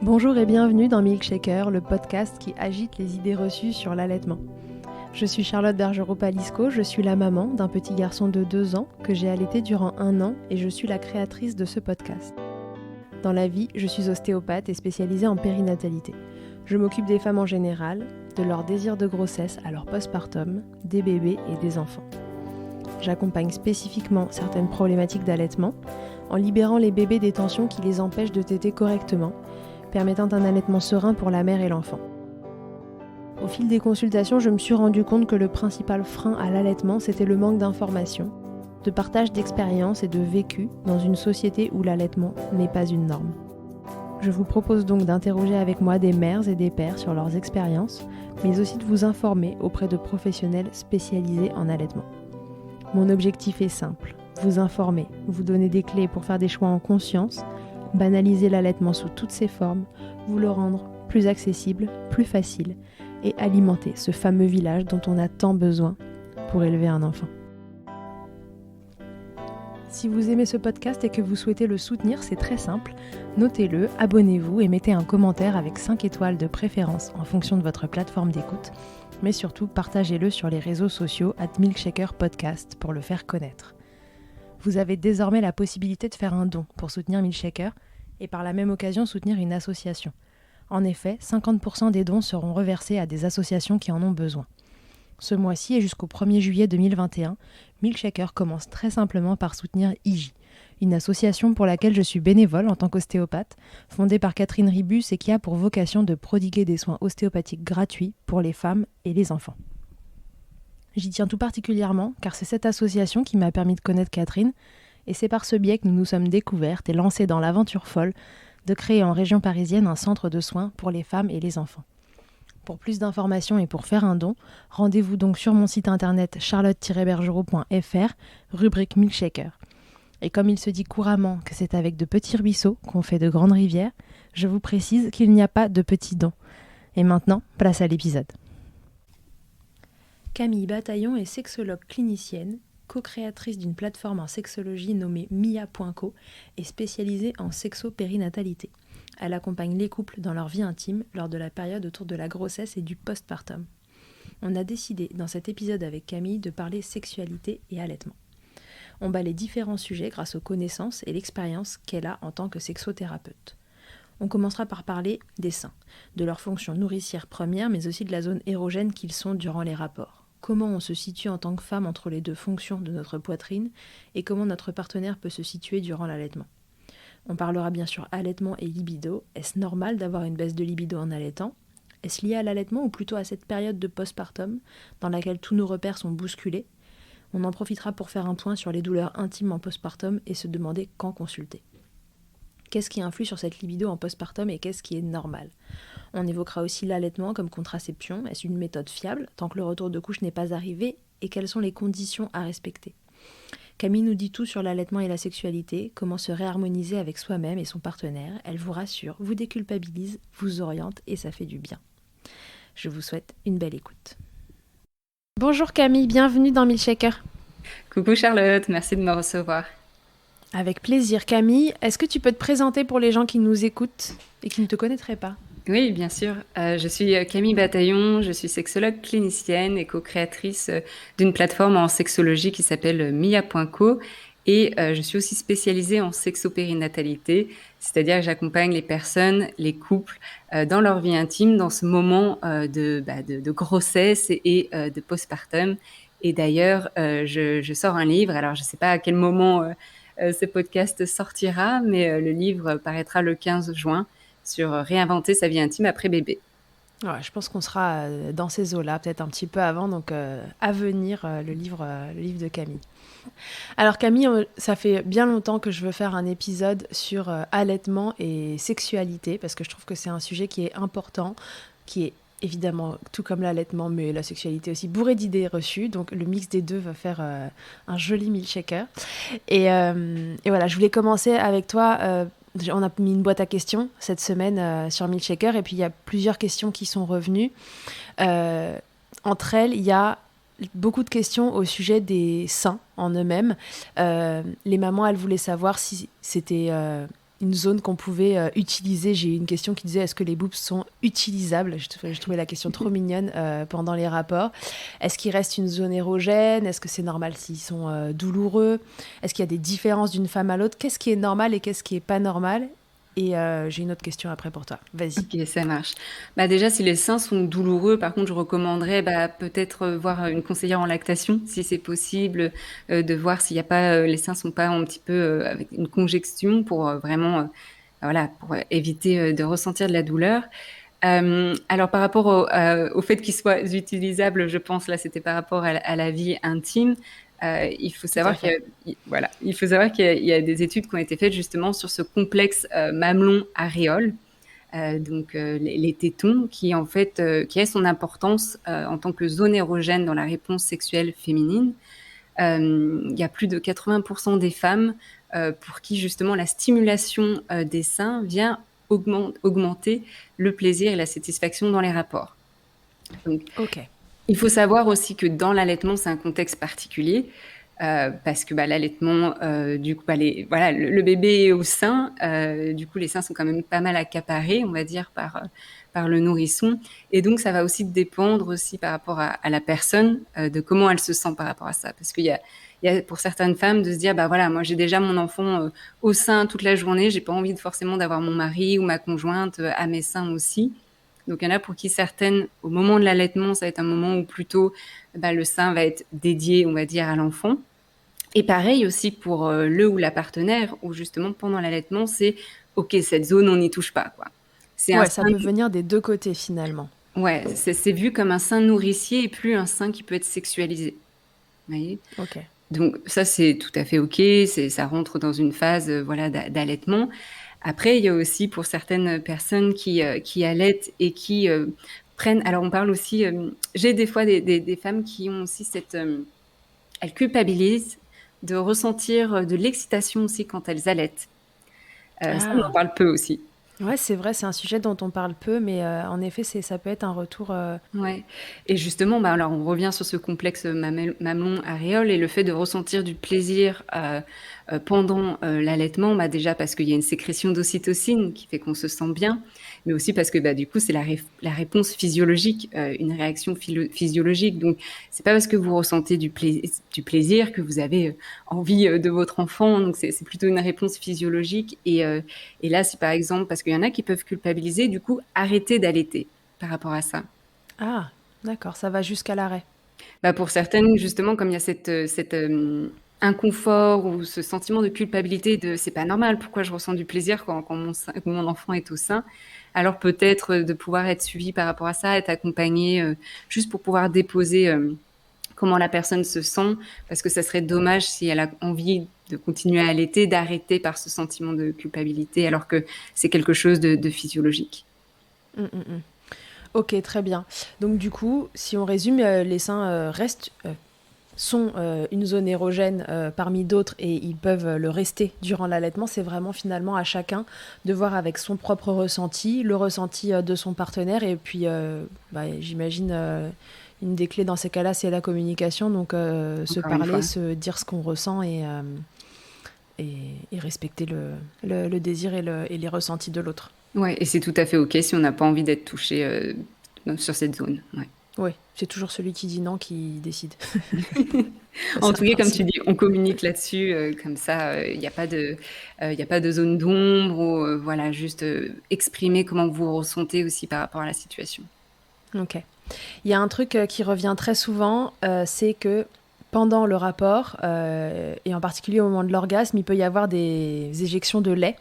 Bonjour et bienvenue dans Milkshaker, le podcast qui agite les idées reçues sur l'allaitement. Je suis Charlotte Bergerot-Palisco, je suis la maman d'un petit garçon de 2 ans que j'ai allaité durant 1 an et je suis la créatrice de ce podcast. Dans la vie, je suis ostéopathe et spécialisée en périnatalité. Je m'occupe des femmes en général, de leur désir de grossesse à leur postpartum, des bébés et des enfants. J'accompagne spécifiquement certaines problématiques d'allaitement en libérant les bébés des tensions qui les empêchent de téter correctement, permettant un allaitement serein pour la mère et l'enfant. Au fil des consultations, je me suis rendu compte que le principal frein à l'allaitement, c'était le manque d'informations, de partage d'expériences et de vécu dans une société où l'allaitement n'est pas une norme. Je vous propose donc d'interroger avec moi des mères et des pères sur leurs expériences, mais aussi de vous informer auprès de professionnels spécialisés en allaitement. Mon objectif est simple, vous informer, vous donner des clés pour faire des choix en conscience, banaliser l'allaitement sous toutes ses formes, vous le rendre plus accessible, plus facile et alimenter ce fameux village dont on a tant besoin pour élever un enfant. Si vous aimez ce podcast et que vous souhaitez le soutenir, c'est très simple. Notez-le, abonnez-vous et mettez un commentaire avec 5 étoiles de préférence en fonction de votre plateforme d'écoute. Mais surtout, partagez-le sur les réseaux sociaux @milkshakerpodcast pour le faire connaître. Vous avez désormais la possibilité de faire un don pour soutenir Milkshaker et par la même occasion soutenir une association. En effet, 50% des dons seront reversés à des associations qui en ont besoin. Ce mois-ci et jusqu'au 1er juillet 2021, Milkshaker commence très simplement par soutenir IJ, une association pour laquelle je suis bénévole en tant qu'ostéopathe, fondée par Catherine Ribus et qui a pour vocation de prodiguer des soins ostéopathiques gratuits pour les femmes et les enfants. J'y tiens tout particulièrement car c'est cette association qui m'a permis de connaître Catherine et c'est par ce biais que nous nous sommes découvertes et lancées dans l'aventure folle de créer en région parisienne un centre de soins pour les femmes et les enfants. Pour plus d'informations et pour faire un don, rendez-vous donc sur mon site internet charlotte-bergerot.fr, rubrique Milkshaker. Et comme il se dit couramment que c'est avec de petits ruisseaux qu'on fait de grandes rivières, je vous précise qu'il n'y a pas de petits dons. Et maintenant, place à l'épisode. Camille Bataillon est sexologue clinicienne, co-créatrice d'une plateforme en sexologie nommée Mia.co et spécialisée en sexo-périnatalité. Elle accompagne les couples dans leur vie intime lors de la période autour de la grossesse et du postpartum. On a décidé dans cet épisode avec Camille de parler sexualité et allaitement. On bat les différents sujets grâce aux connaissances et l'expérience qu'elle a en tant que sexothérapeute. On commencera par parler des seins, de leur fonction nourricière première mais aussi de la zone érogène qu'ils sont durant les rapports. Comment on se situe en tant que femme entre les deux fonctions de notre poitrine et comment notre partenaire peut se situer durant l'allaitement. On parlera bien sûr allaitement et libido. Est-ce normal d'avoir une baisse de libido en allaitant ? Est-ce lié à l'allaitement ou plutôt à cette période de postpartum dans laquelle tous nos repères sont bousculés ? On en profitera pour faire un point sur les douleurs intimes en postpartum et se demander quand consulter. Qu'est-ce qui influe sur cette libido en postpartum et qu'est-ce qui est normal ? On évoquera aussi l'allaitement comme contraception. Est-ce une méthode fiable tant que le retour de couche n'est pas arrivé et quelles sont les conditions à respecter ? Camille nous dit tout sur l'allaitement et la sexualité, comment se réharmoniser avec soi-même et son partenaire. Elle vous rassure, vous déculpabilise, vous oriente et ça fait du bien. Je vous souhaite une belle écoute. Bonjour Camille, bienvenue dans Milkshaker. Coucou Charlotte, merci de me recevoir. Avec plaisir. Camille, est-ce que tu peux te présenter pour les gens qui nous écoutent et qui ne te connaîtraient pas ? Oui, bien sûr. Je suis Camille Bataillon, je suis sexologue clinicienne et co-créatrice d'une plateforme en sexologie qui s'appelle Mia.co et je suis aussi spécialisée en sexopérinatalité, c'est-à-dire que j'accompagne les personnes, les couples dans leur vie intime dans ce moment de grossesse et de postpartum. Et d'ailleurs, je sors un livre, alors je ne sais pas à quel moment ce podcast sortira, mais le livre paraîtra le 15 juin sur réinventer sa vie intime après bébé. Ouais, je pense qu'on sera dans ces eaux-là, peut-être un petit peu avant, donc à venir le livre de Camille. Alors Camille, ça fait bien longtemps que je veux faire un épisode sur allaitement et sexualité, parce que je trouve que c'est un sujet qui est important, qui est évidemment, tout comme l'allaitement, mais la sexualité aussi, bourré d'idées reçues. Donc le mix des deux va faire un joli milkshaker. Et voilà, je voulais commencer avec toi. On a mis une boîte à questions cette semaine sur Milkshaker. Et puis il y a plusieurs questions qui sont revenues. Entre elles, il y a beaucoup de questions au sujet des seins en eux-mêmes. Les mamans, elles voulaient savoir si c'était une zone qu'on pouvait utiliser. J'ai eu une question qui disait est-ce que les boobs sont utilisables? Je trouvais la question trop mignonne pendant les rapports. Est-ce qu'il reste une zone érogène? Est-ce que c'est normal s'ils sont douloureux? Est-ce qu'il y a des différences d'une femme à l'autre? Qu'est-ce qui est normal et qu'est-ce qui est pas normal? Et j'ai une autre question après pour toi. Vas-y. Ok, ça marche. Bah déjà, si les seins sont douloureux, par contre, je recommanderais peut-être voir une conseillère en lactation, si c'est possible, de voir s'il n'y a pas, les seins sont pas un petit peu avec une congestion pour vraiment, voilà, pour éviter de ressentir de la douleur. Alors par rapport au fait qu'ils soient utilisables, je pense là c'était par rapport à la vie intime. Il faut Tout à savoir fait. voilà, il faut savoir qu'il y a des études qui ont été faites justement sur ce complexe mamelon-aréole, donc les tétons, qui en fait qui a son importance en tant que zone érogène dans la réponse sexuelle féminine. Il y a plus de 80% des femmes pour qui justement la stimulation des seins vient augmenter le plaisir et la satisfaction dans les rapports. Donc, Ok. il faut savoir aussi que dans l'allaitement, c'est un contexte particulier. Parce que l'allaitement, du coup, voilà, le bébé est au sein, du coup, les seins sont quand même pas mal accaparés, on va dire, par le nourrisson. Et donc, ça va aussi dépendre aussi par rapport à la personne, de comment elle se sent par rapport à ça. Parce il y a pour certaines femmes de se dire, bah voilà, moi j'ai déjà mon enfant au sein toute la journée, j'ai pas envie forcément d'avoir mon mari ou ma conjointe à mes seins aussi. Donc il y en a pour qui certaines, au moment de l'allaitement, ça va être un moment où plutôt le sein va être dédié, on va dire, à l'enfant. Et pareil aussi pour le ou la partenaire, où justement pendant l'allaitement, c'est ok, cette zone, on n'y touche pas, quoi. C'est un Ouais, ça sein, peut venir des deux côtés finalement. ouais, c'est vu comme un sein nourricier et plus un sein qui peut être sexualisé. Vous voyez? Ok. Donc ça, c'est tout à fait ok, ça rentre dans une phase voilà, d'allaitement. Après, il y a aussi pour certaines personnes qui allaitent et qui prennent. Alors, on parle aussi. J'ai des fois des femmes qui ont aussi elles culpabilisent de ressentir de l'excitation aussi quand elles allaitent. Ça, on en Ah. parle peu aussi. Ouais, c'est vrai, c'est un sujet dont on parle peu, mais en effet, ça peut être un retour. Ouais. Et justement, alors on revient sur ce complexe mamelon-aréole et le fait de ressentir du plaisir pendant l'allaitement, déjà parce qu'il y a une sécrétion d'ocytocine qui fait qu'on se sent bien, mais aussi parce que du coup c'est la réponse physiologique, une réaction physiologique. Donc c'est pas parce que vous ressentez du plaisir que vous avez envie de votre enfant. Donc c'est plutôt une réponse physiologique. Et là, si par exemple, parce qu'il y en a qui peuvent culpabiliser, du coup arrêter d'allaiter par rapport à ça. Ah, d'accord, ça va jusqu'à l'arrêt. Pour certaines, justement, comme il y a cet inconfort ou ce sentiment de culpabilité de c'est pas normal, pourquoi je ressens du plaisir quand mon enfant est au sein, alors peut-être de pouvoir être suivi par rapport à ça, être accompagné juste pour pouvoir déposer comment la personne se sent, parce que ça serait dommage si elle a envie de continuer à allaiter, d'arrêter par ce sentiment de culpabilité, alors que c'est quelque chose de physiologique. Mm, mm, mm. Ok, très bien. Donc du coup, si on résume, les seins sont une zone érogène parmi d'autres et ils peuvent le rester durant l'allaitement. C'est vraiment finalement à chacun de voir avec son propre ressenti, le ressenti de son partenaire et puis j'imagine une des clés dans ces cas-là, c'est la communication. Donc se Encore une parler, fois. se dire ce qu'on ressent et respecter le désir et les ressentis de l'autre. Ouais, et c'est tout à fait ok si on n'a pas envie d'être touché sur cette zone. Ouais. Oui, c'est toujours celui qui dit non qui décide. Ça, En c'est tout le cas, comme tu principe. dis, on communique là-dessus, comme ça, il n'y a pas il a pas de zone d'ombre ou voilà, juste exprimer comment vous vous ressentez aussi par rapport à la situation. Ok. Il y a un truc qui revient très souvent, c'est que pendant le rapport, et en particulier au moment de l'orgasme, il peut y avoir des éjections de lait.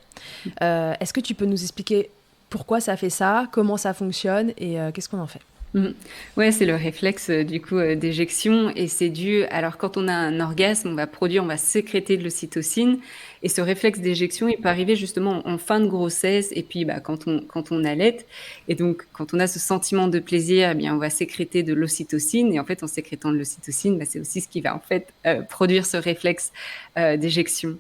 Est-ce que tu peux nous expliquer pourquoi ça fait ça, comment ça fonctionne et qu'est-ce qu'on en fait? Mhm. Ouais, c'est le réflexe du coup d'éjection et c'est dû. Alors quand on a un orgasme, on va sécréter de l'ocytocine et ce réflexe d'éjection, il peut arriver justement en fin de grossesse et puis quand on allaite et donc quand on a ce sentiment de plaisir, eh bien on va sécréter de l'ocytocine et en fait en sécrétant de l'ocytocine, c'est aussi ce qui va en fait produire ce réflexe d'éjection.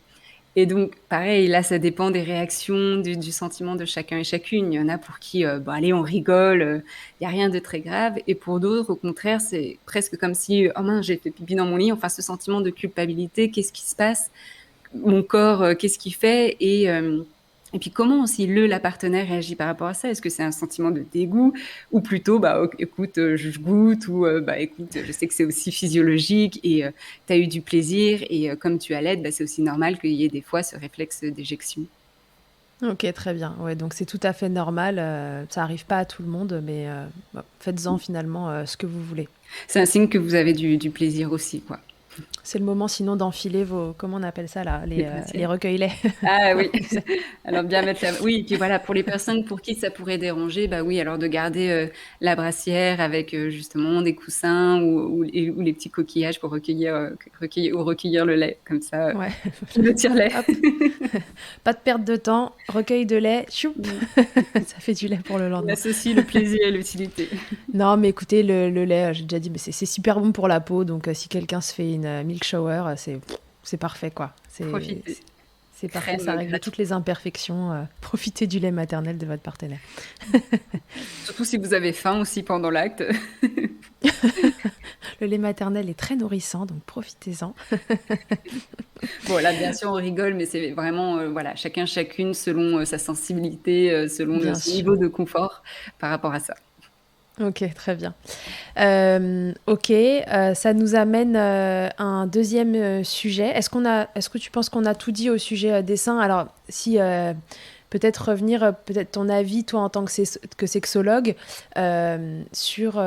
Et donc, pareil, là, ça dépend des réactions, du sentiment de chacun et chacune. Il y en a pour qui, allez, on rigole, il n'y a rien de très grave. Et pour d'autres, au contraire, c'est presque comme si, oh mince, j'ai fait pipi dans mon lit. Enfin, ce sentiment de culpabilité, qu'est-ce qui se passe? Mon corps, qu'est-ce qu'il fait? Et puis comment aussi la partenaire réagit par rapport à ça? Est-ce que c'est un sentiment de dégoût ou plutôt, bah, écoute, je goûte ou bah, écoute, je sais que c'est aussi physiologique et tu as eu du plaisir et comme tu allaites, bah, c'est aussi normal qu'il y ait des fois ce réflexe d'éjection. OK, très bien. Ouais, donc c'est tout à fait normal, ça arrive pas à tout le monde, mais faites-en finalement, ce que vous voulez. C'est un signe que vous avez du plaisir aussi, quoi. C'est le moment sinon d'enfiler vos comment on appelle ça là? Les Les brassières. recueils-laits. Ah oui, alors bien mettre la oui et puis voilà, pour les personnes pour qui ça pourrait déranger, bah oui, alors de garder, la brassière avec, justement des coussins ou les petits coquillages pour recueillir le lait comme ça, Ouais, le tire-lait. hop, pas de perte de temps, recueil de lait, choup, Mmh. ça fait du lait pour le On lendemain. associe le plaisir et l'utilité. Non, mais écoutez, le lait, j'ai déjà dit, mais c'est super bon pour la peau, donc si quelqu'un se fait une milk shower, c'est parfait, quoi. Profitez. C'est parfait, Crème ça règle gratuite. toutes les imperfections. Profitez du lait maternel de votre partenaire. Surtout si vous avez faim aussi pendant l'acte. Le lait maternel est très nourrissant, donc profitez-en. Bon là, bien sûr, on rigole, mais c'est vraiment, voilà, chacun, chacune selon, sa sensibilité, selon, Bien son sûr. niveau de confort par rapport à ça. Ok, très bien. Ok, ça nous amène à un deuxième sujet. Est-ce que tu penses qu'on a tout dit au sujet des seins? Alors, si peut-être revenir, peut-être ton avis, toi en tant que sexologue, sur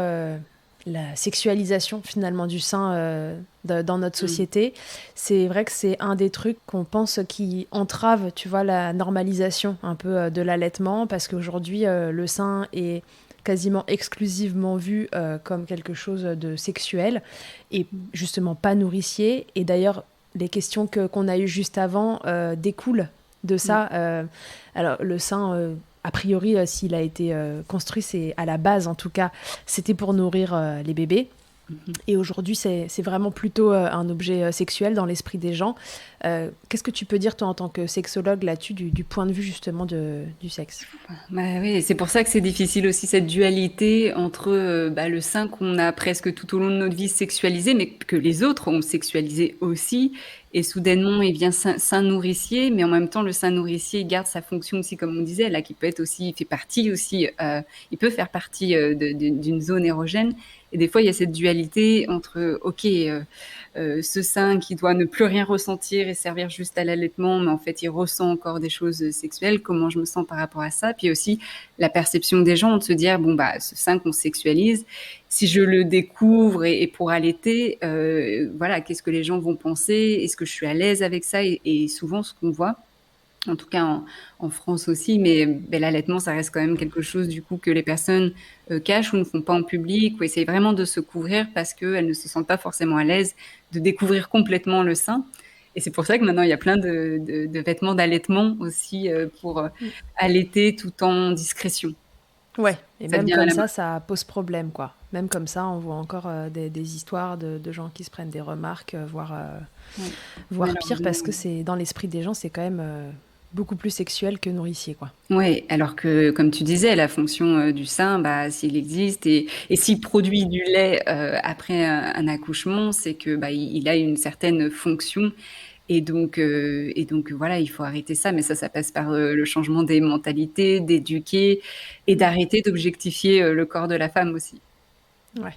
la sexualisation finalement du sein dans notre Mmh. société. C'est vrai que c'est un des trucs qu'on pense qui entrave, tu vois, la normalisation un peu de l'allaitement, parce qu'aujourd'hui, le sein est quasiment exclusivement vu comme quelque chose de sexuel et justement pas nourricier. Et d'ailleurs, les questions qu'on a eues juste avant découlent de Mmh. ça. Alors, le sein, a priori, s'il a été construit, c'est à la base en tout cas, c'était pour nourrir les bébés. Mmh. Et aujourd'hui, c'est vraiment plutôt un objet sexuel dans l'esprit des gens. Qu'est-ce que tu peux dire, toi, en tant que sexologue, là-dessus, du point de vue justement du sexe? Bah, oui, c'est pour ça que c'est difficile aussi cette dualité entre, bah, le sein qu'on a presque tout au long de notre vie sexualisé, mais que les autres ont sexualisé aussi et soudainement il vient sein nourricier, mais en même temps le sein nourricier garde sa fonction aussi comme on disait là, qui peut être aussi il fait partie aussi, il peut faire partie, d'une zone érogène et des fois il y a cette dualité entre, OK, ce sein qui doit ne plus rien ressentir et servir juste à l'allaitement, mais en fait, il ressent encore des choses sexuelles. Comment je me sens par rapport à ça? Puis aussi la perception des gens de se dire bon bah ce sein qu'on sexualise, si je le découvre et pour allaiter, voilà, qu'est-ce que les gens vont penser? Est-ce que je suis à l'aise avec ça? Et souvent, ce qu'on voit, en tout cas en France aussi, mais l'allaitement, ça reste quand même quelque chose du coup que les personnes cachent ou ne font pas en public ou essayent vraiment de se couvrir parce qu'elles ne se sentent pas forcément à l'aise de découvrir complètement le sein. Et c'est pour ça que maintenant, il y a plein de vêtements d'allaitement aussi pour Mm. allaiter tout en discrétion. Ouais, et Ça même devient à comme la mode. ça pose problème, quoi. Même comme ça, on voit encore des histoires de gens qui se prennent des remarques, Ouais. voire pire, parce que Malheureusement. c'est dans l'esprit des gens, c'est quand même beaucoup plus sexuel que nourricier, quoi. Ouais, alors que, comme tu disais, la fonction, du sein, bah, s'il existe et s'il produit du lait, après un accouchement, c'est que, bah, il a une certaine fonction et donc voilà, il faut arrêter ça. Mais ça passe par, le changement des mentalités, d'éduquer et Mm. d'arrêter d'objectifier, le corps de la femme aussi. Ouais.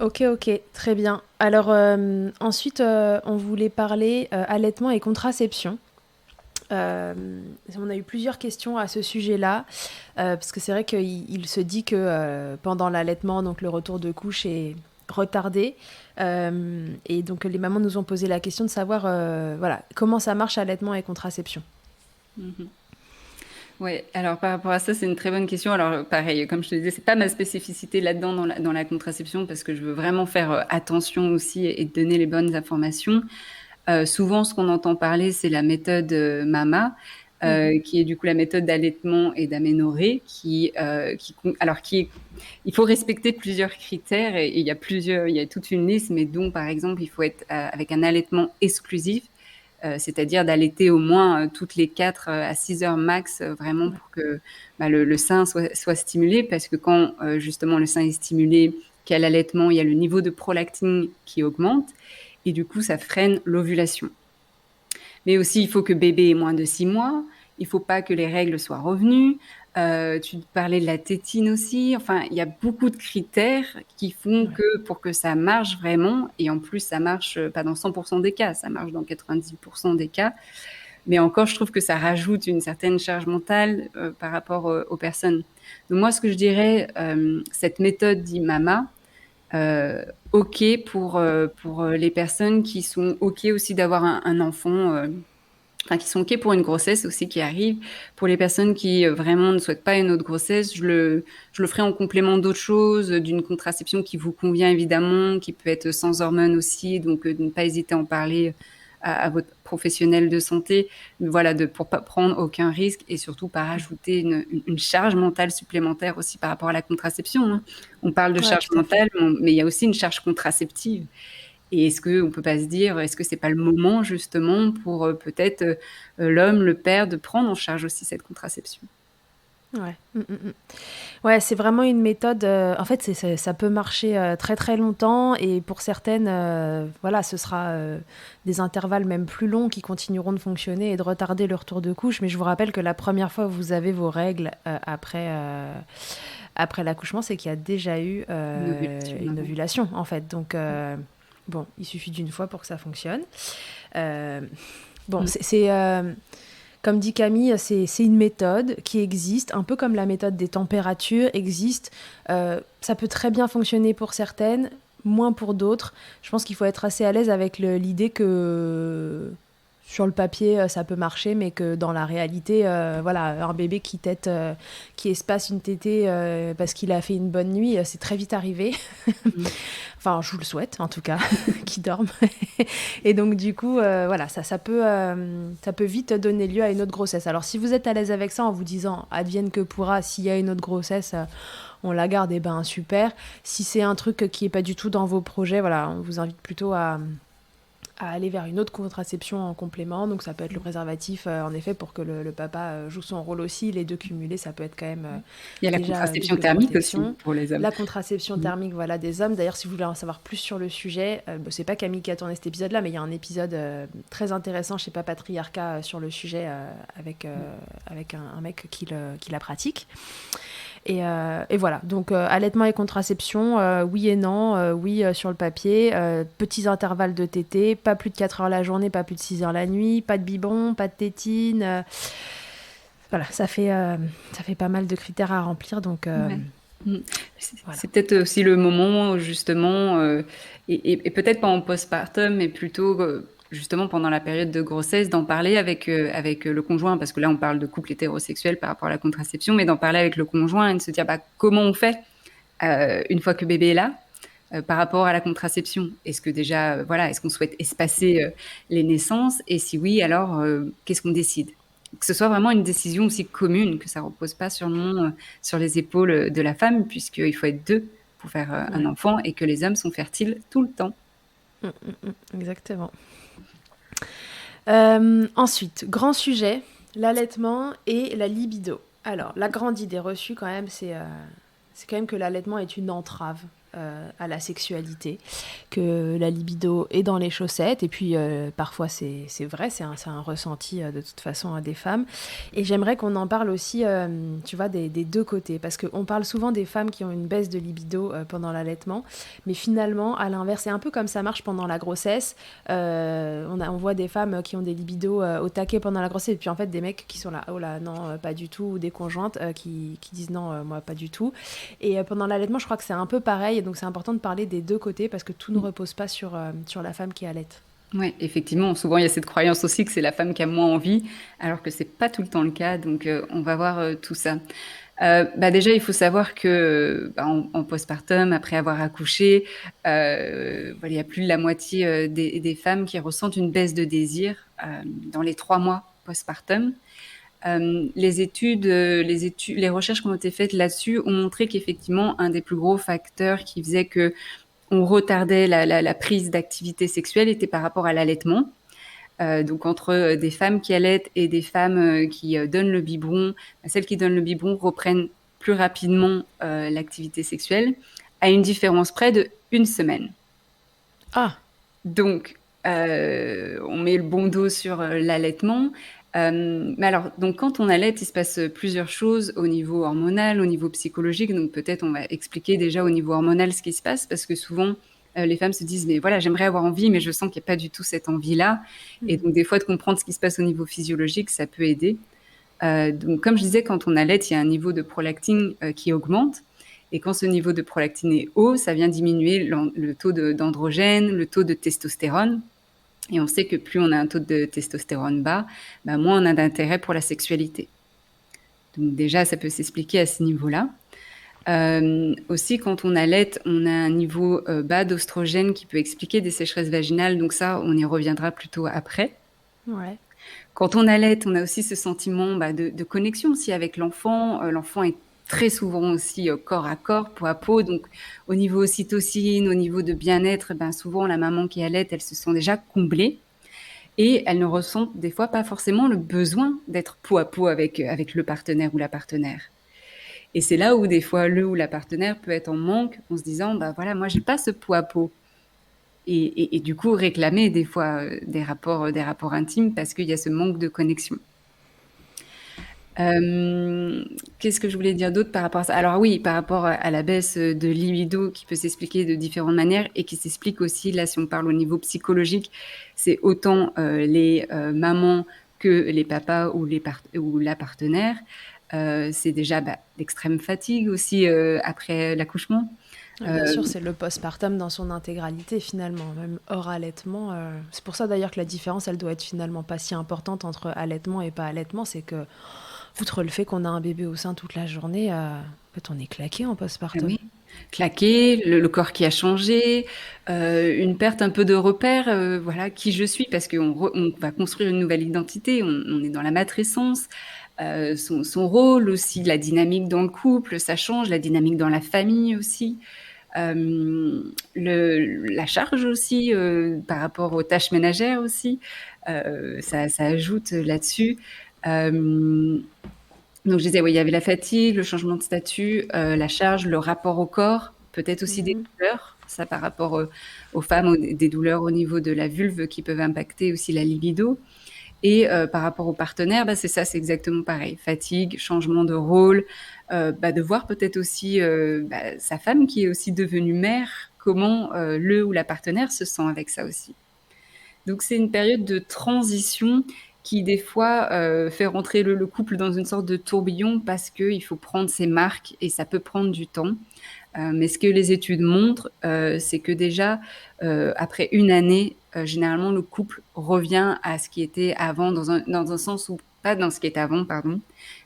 Ok, ok, très bien. Alors ensuite, on voulait parler allaitement et contraception. Euh, on a eu plusieurs questions à ce sujet-là, parce que c'est vrai qu'il se dit que pendant l'allaitement, donc le retour de couche est retardé. Et donc les mamans nous ont posé la question de savoir voilà, comment ça marche allaitement et contraception. Mmh. Ouais, alors par rapport à ça, c'est une très bonne question. Alors pareil, comme je te disais, c'est pas ma spécificité là-dedans dans la contraception parce que je veux vraiment faire attention aussi et donner les bonnes informations. Souvent, ce qu'on entend parler, c'est la méthode MAMA, Mhm. qui est du coup la méthode d'allaitement et d'aménorrhée, il faut respecter plusieurs critères et il y a toute une liste, mais dont par exemple, il faut être avec un allaitement exclusif, c'est-à-dire d'allaiter au moins toutes les 4 à 6 heures max, vraiment Ouais. pour que bah, le sein soit stimulé, parce que quand justement le sein est stimulé, qu'il y a l'allaitement, il y a le niveau de prolactine qui augmente, et du coup ça freine l'ovulation. Mais aussi, il faut que bébé ait moins de 6 mois, il faut pas que les règles soient revenues. Tu parlais de la tétine aussi. Enfin, il y a beaucoup de critères qui font Ouais. que pour que ça marche vraiment, et en plus ça marche pas dans 100% des cas, ça marche dans 90% des cas. Mais encore, je trouve que ça rajoute une certaine charge mentale par rapport aux personnes. Donc moi, ce que je dirais, cette méthode d'IMAMA, euh, OK pour les personnes qui sont OK aussi d'avoir un enfant, enfin qui sont OK pour une grossesse aussi qui arrive. Pour les personnes qui vraiment ne souhaitent pas une autre grossesse, je le ferai en complément d'autres choses, d'une contraception qui vous convient évidemment, qui peut être sans hormones aussi, donc de ne pas hésiter à en parler à votre professionnel de santé, voilà, pour pas prendre aucun risque et surtout pas rajouter une charge mentale supplémentaire aussi par rapport à la contraception, hein. On parle de Ouais, charge tout à fait. mentale, mais il y a aussi une charge contraceptive. Et est-ce qu'on peut pas se dire, est-ce que c'est pas le moment justement pour peut-être l'homme, le père, de prendre en charge aussi cette contraception? Ouais. Ouais, c'est vraiment une méthode. En fait, ça peut marcher très très longtemps et pour certaines, voilà, ce sera des intervalles même plus longs qui continueront de fonctionner et de retarder le retour de couche. Mais je vous rappelle que la première fois que vous avez vos règles après l'accouchement, c'est qu'il y a déjà eu Une ovulation une avant. ovulation en fait. Donc, bon, il suffit d'une fois pour que ça fonctionne. Euh, bon, Mm. comme dit Camille, c'est une méthode qui existe, un peu comme la méthode des températures existe. Ça peut très bien fonctionner pour certaines, moins pour d'autres. Je pense qu'il faut être assez à l'aise avec l'idée que sur le papier, ça peut marcher, mais que dans la réalité, voilà, un bébé qui espace une tétée parce qu'il a fait une bonne nuit, c'est très vite arrivé. Mm. Enfin, je vous le souhaite, en tout cas, qu'il dorme. Et donc, du coup, voilà, ça peut vite donner lieu à une autre grossesse. Alors, si vous êtes à l'aise avec ça en vous disant advienne que pourra, s'il y a une autre grossesse, on la garde, et ben super. Si c'est un truc qui est pas du tout dans vos projets, voilà, on vous invite plutôt à aller vers une autre contraception en complément. Donc ça peut être le préservatif, en effet, pour que le papa joue son rôle aussi. Les deux cumulés, ça peut être quand même Il y a la déjà contraception double thermique aussi protection. pour les hommes. La contraception Mm. thermique, voilà, des hommes. D'ailleurs, si vous voulez en savoir plus sur le sujet, c'est pas Camille qui a tourné cet épisode-là, mais il y a un épisode très intéressant chez Papatriarcat sur le sujet avec un mec qui la pratique. Et voilà, donc allaitement et contraception, oui et non, oui sur le papier, petits intervalles de tétée, pas plus de 4 heures la journée, pas plus de 6 heures la nuit, pas de biberon, pas de tétine. Voilà, ça fait pas mal de critères à remplir, donc Ouais. Mm. voilà. C'est peut-être aussi le moment où, justement, et peut-être pas en postpartum, mais plutôt justement pendant la période de grossesse, d'en parler avec le conjoint, parce que là on parle de couple hétérosexuel par rapport à la contraception, mais d'en parler avec le conjoint et de se dire bah, comment on fait une fois que bébé est là par rapport à la contraception. Est-ce que déjà, voilà, est-ce qu'on souhaite espacer les naissances? Et si oui, alors qu'est-ce qu'on décide? Que ce soit vraiment une décision aussi commune, que ça ne repose pas seulement sur les épaules de la femme, puisqu'il faut être deux pour faire un Ouais. enfant et que les hommes sont fertiles tout le temps. Exactement. Ensuite, grand sujet, l'allaitement et la libido. Alors, la grande idée reçue quand même, c'est quand même que l'allaitement est une entrave à la sexualité, que la libido est dans les chaussettes, et puis parfois c'est vrai, c'est un ressenti de toute façon des femmes. Et j'aimerais qu'on en parle aussi, tu vois, des deux côtés, parce qu'on parle souvent des femmes qui ont une baisse de libido pendant l'allaitement, mais finalement, à l'inverse, c'est un peu comme ça marche pendant la grossesse. On voit des femmes qui ont des libidos au taquet pendant la grossesse, et puis en fait des mecs qui sont là, oh là, non, pas du tout, ou des conjointes qui disent non, moi pas du tout. Et pendant l'allaitement, je crois que c'est un peu pareil, donc c'est important de parler des deux côtés parce que tout ne repose pas sur la femme qui allaite. Oui, effectivement, souvent il y a cette croyance aussi que c'est la femme qui a moins envie, alors que c'est pas tout le temps le cas. Donc on va voir tout ça. Bah déjà, il faut savoir que bah, en postpartum, après avoir accouché, voilà, il y a plus de la moitié des femmes qui ressentent une baisse de désir dans les 3 mois postpartum. Les recherches qui ont été faites là-dessus ont montré qu'effectivement, un des plus gros facteurs qui faisait que on retardait la prise d'activité sexuelle était par rapport à l'allaitement. Donc entre des femmes qui allaitent et des femmes qui donnent le biberon, celles qui donnent le biberon reprennent plus rapidement l'activité sexuelle, à une différence près de 1 semaine. Ah, Donc, on met le bon dos sur l'allaitement. Mais alors, donc quand on allait, il se passe plusieurs choses au niveau hormonal, au niveau psychologique. Donc peut-être on va expliquer déjà au niveau hormonal ce qui se passe, parce que souvent les femmes se disent mais voilà, j'aimerais avoir envie, mais je sens qu'il n'y a pas du tout cette envie-là. Et donc des fois de comprendre ce qui se passe au niveau physiologique, ça peut aider. Donc comme je disais, quand on allait, il y a un niveau de prolactine qui augmente. Et quand ce niveau de prolactine est haut, ça vient diminuer le taux d'androgène, le taux de testostérone. Et on sait que plus on a un taux de testostérone bas, moins on a d'intérêt pour la sexualité. Donc déjà, ça peut s'expliquer à ce niveau-là. Aussi, quand on allait, on a un niveau bas d'oestrogène qui peut expliquer des sécheresses vaginales. Donc ça, on y reviendra plutôt après. Ouais. Quand on allait, on a aussi ce sentiment de connexion aussi avec l'enfant. L'enfant est très souvent aussi corps à corps, peau à peau. Donc, au niveau ocytocine, au niveau de bien-être, souvent, la maman qui allait, elle se sent déjà comblée. Et elle ne ressent des fois pas forcément le besoin d'être peau à peau avec le partenaire ou la partenaire. Et c'est là où des fois, le ou la partenaire peut être en manque en se disant, voilà, moi, j'ai pas ce peau à peau. Et du coup, réclamer des fois des rapports intimes parce qu'il y a ce manque de connexion. Qu'est-ce que je voulais dire d'autre par rapport à ça? Alors oui, par rapport à la baisse de libido qui peut s'expliquer de différentes manières et qui s'explique aussi, là, si on parle au niveau psychologique, c'est autant les mamans que les papas ou la partenaire. C'est déjà l'extrême fatigue aussi après l'accouchement. Bien sûr, c'est le postpartum dans son intégralité finalement, même hors allaitement. C'est pour ça d'ailleurs que la différence, elle doit être finalement pas si importante entre allaitement et pas allaitement. C'est que, outre le fait qu'on a un bébé au sein toute la journée, en fait, on est claqué en postpartum. Oui, claqué, le corps qui a changé, une perte un peu de repère, voilà, qui je suis, parce qu'on va construire une nouvelle identité, on est dans la matrescence, son rôle aussi, la dynamique dans le couple, ça change, la dynamique dans la famille aussi. La charge aussi par rapport aux tâches ménagères aussi, ça ajoute là-dessus. Donc je disais, oui, il y avait la fatigue, le changement de statut, la charge, le rapport au corps, peut-être aussi des douleurs, ça par rapport aux femmes, des douleurs au niveau de la vulve qui peuvent impacter aussi la libido. Et par rapport au partenaire, c'est ça, c'est exactement pareil. Fatigue, changement de rôle, de voir peut-être aussi sa femme qui est aussi devenue mère, comment le ou la partenaire se sent avec ça aussi. Donc c'est une période de transition qui des fois fait rentrer le couple dans une sorte de tourbillon parce qu'il faut prendre ses marques et ça peut prendre du temps. Mais ce que les études montrent, c'est que déjà, après une année, généralement, le couple revient à ce qui était avant, dans un sens où, pas dans ce qui était avant, pardon,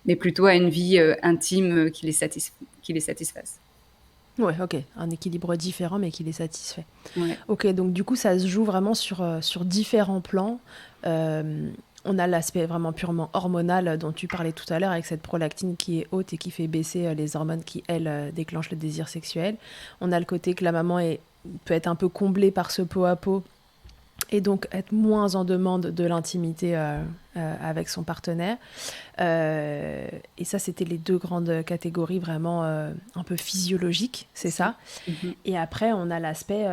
mais plutôt à une vie intime qui les satisfasse. Ouais, ok, un équilibre différent mais qui les satisfait. Ouais. Ok, donc du coup, ça se joue vraiment sur différents plans. On a l'aspect vraiment purement hormonal dont tu parlais tout à l'heure avec cette prolactine qui est haute et qui fait baisser les hormones qui, elles, déclenchent le désir sexuel. On a le côté que la maman peut être un peu comblée par ce pot à pot et donc être moins en demande de l'intimité avec son partenaire. Et ça, c'était les deux grandes catégories vraiment un peu physiologiques, c'est ça. Mm-hmm. Et après, on a l'aspect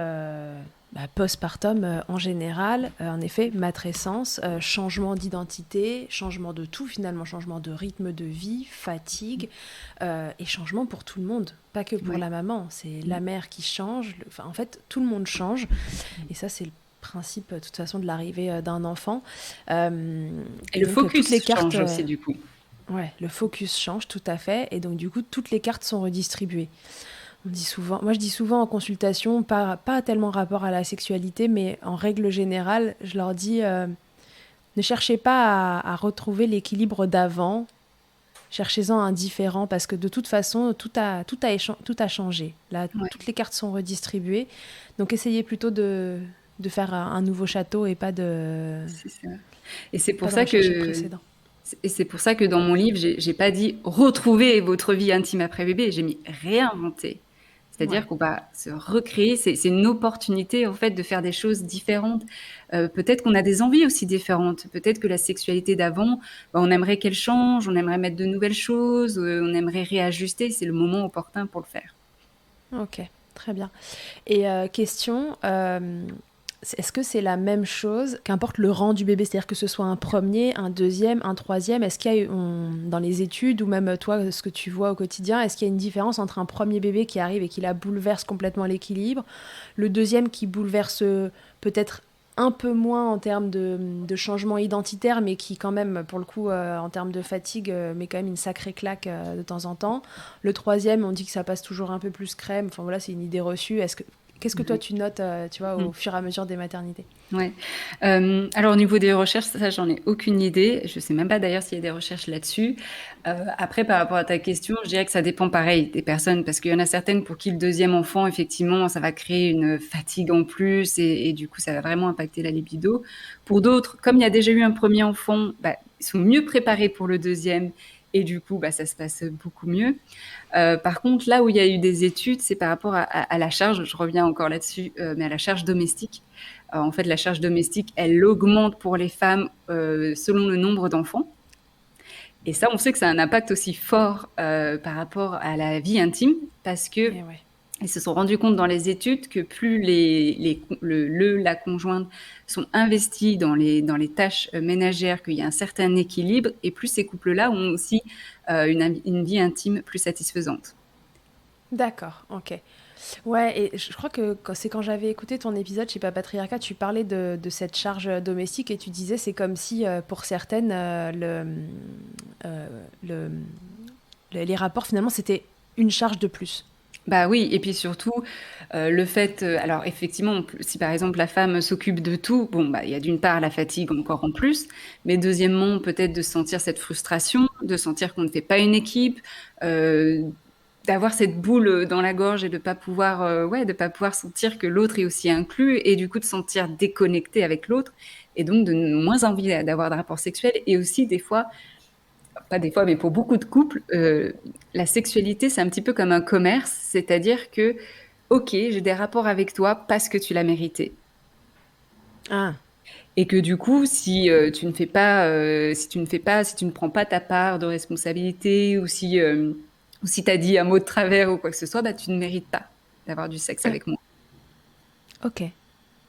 postpartum en général, en effet, matrescence, changement d'identité, changement de tout finalement, changement de rythme de vie, fatigue, et changement pour tout le monde, pas que pour la maman, c'est la mère qui change, en fait, tout le monde change, et ça, c'est le principe de toute façon de l'arrivée d'un enfant. Et le focus change aussi du coup. Ouais, le focus change tout à fait, et donc du coup, toutes les cartes sont redistribuées. Moi je dis souvent en consultation, pas tellement rapport à la sexualité, mais en règle générale, je leur dis ne cherchez pas à retrouver l'équilibre d'avant, cherchez-en un différent, parce que de toute façon, tout a changé. Là, toutes les cartes sont redistribuées, donc essayez plutôt de faire un nouveau château et pas de... C'est ça. Et c'est pour ça que dans mon livre, j'ai pas dit retrouver votre vie intime après bébé, j'ai mis réinventer. C'est-à-dire qu'on va se recréer, c'est une opportunité en fait de faire des choses différentes. Peut-être qu'on a des envies aussi différentes. Peut-être que la sexualité d'avant, on aimerait qu'elle change, on aimerait mettre de nouvelles choses, on aimerait réajuster. C'est le moment opportun pour le faire. Ok, très bien. Et question, est-ce que c'est la même chose, qu'importe le rang du bébé, c'est-à-dire que ce soit un premier, un deuxième, un troisième, est-ce qu'il y a dans les études ou même toi, ce que tu vois au quotidien, est-ce qu'il y a une différence entre un premier bébé qui arrive et qui la bouleverse complètement l'équilibre, le deuxième qui bouleverse peut-être un peu moins en termes de changement identitaire, mais qui quand même, pour le coup, en termes de fatigue, met quand même une sacrée claque de temps en temps. Le troisième, on dit que ça passe toujours un peu plus crème. Enfin voilà, c'est une idée reçue. Qu'est-ce que toi tu notes, tu vois, au fur et à mesure des maternités? Ouais. Alors au niveau des recherches, ça j'en ai aucune idée. Je sais même pas d'ailleurs s'il y a des recherches là-dessus. Après, par rapport à ta question, je dirais que ça dépend pareil des personnes, parce qu'il y en a certaines pour qui le deuxième enfant, effectivement, ça va créer une fatigue en plus et du coup, ça va vraiment impacter la libido. Pour d'autres, comme il y a déjà eu un premier enfant, bah, ils sont mieux préparés pour le deuxième et du coup, bah, ça se passe beaucoup mieux. Par contre, là où il y a eu des études, c'est par rapport à la charge, je reviens encore là-dessus, mais à la charge domestique. En fait, la charge domestique, elle augmente pour les femmes selon le nombre d'enfants. Et ça, on sait que ça a un impact aussi fort par rapport à la vie intime, parce que Eh ouais. ils se sont rendus compte dans les études que plus la conjointe sont investis dans les tâches ménagères, qu'il y a un certain équilibre, et plus ces couples-là ont aussi une vie intime plus satisfaisante. D'accord, ok. Ouais, et je crois que c'est quand j'avais écouté ton épisode chez Papatriarcat, tu parlais de cette charge domestique et tu disais c'est comme si pour certaines, euh, le, les rapports finalement c'était une charge de plus. Bah oui, et puis surtout, le fait, alors effectivement, si par exemple la femme s'occupe de tout, bon, bah, il y a d'une part la fatigue encore en plus, mais deuxièmement, peut-être de sentir cette frustration, de sentir qu'on ne fait pas une équipe, euh, d'avoir cette boule dans la gorge et de pas pouvoir, ouais, de pas pouvoir sentir que l'autre est aussi inclus et du coup de sentir déconnecté avec l'autre et donc de moins envie d'avoir de rapports sexuels et aussi des fois, pas des fois, mais pour beaucoup de couples, la sexualité, c'est un petit peu comme un commerce, c'est-à-dire que, ok, j'ai des rapports avec toi parce que tu l'as mérité. Ah, Et que du coup, si tu ne fais pas, si tu ne fais pas, si tu ne prends pas ta part de responsabilité, ou si t'as dit un mot de travers ou quoi que ce soit, bah tu ne mérites pas d'avoir du sexe ah, avec moi. ok.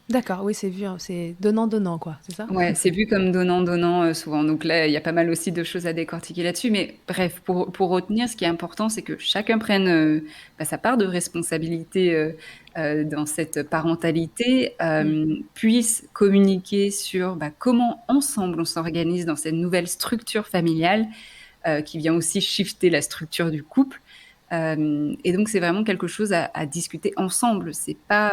D'accord, oui, c'est vu, hein, c'est donnant-donnant, quoi, c'est ça? Ouais, c'est vu comme donnant-donnant souvent. Donc là, il y a pas mal aussi de choses à décortiquer là-dessus. Mais bref, pour retenir, ce qui est important, c'est que chacun prenne bah, sa part de responsabilité dans cette parentalité, puisse communiquer sur bah, comment ensemble on s'organise dans cette nouvelle structure familiale qui vient aussi shifter la structure du couple. Et donc c'est vraiment quelque chose à discuter ensemble. C'est pas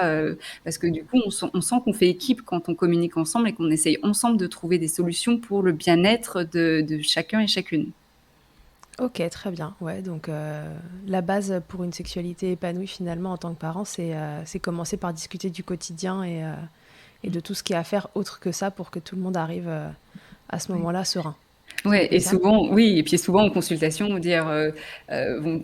parce que du coup on sent qu'on fait équipe quand on communique ensemble et qu'on essaye ensemble de trouver des solutions pour le bien-être de chacun et chacune. Ok, très bien. Ouais, donc la base pour une sexualité épanouie finalement en tant que parent, c'est commencer par discuter du quotidien et de tout ce qu'il y a à faire autre que ça pour que tout le monde arrive à ce moment-là serein. C'est un Ouais, peu et ça? souvent, oui, et puis souvent en consultation,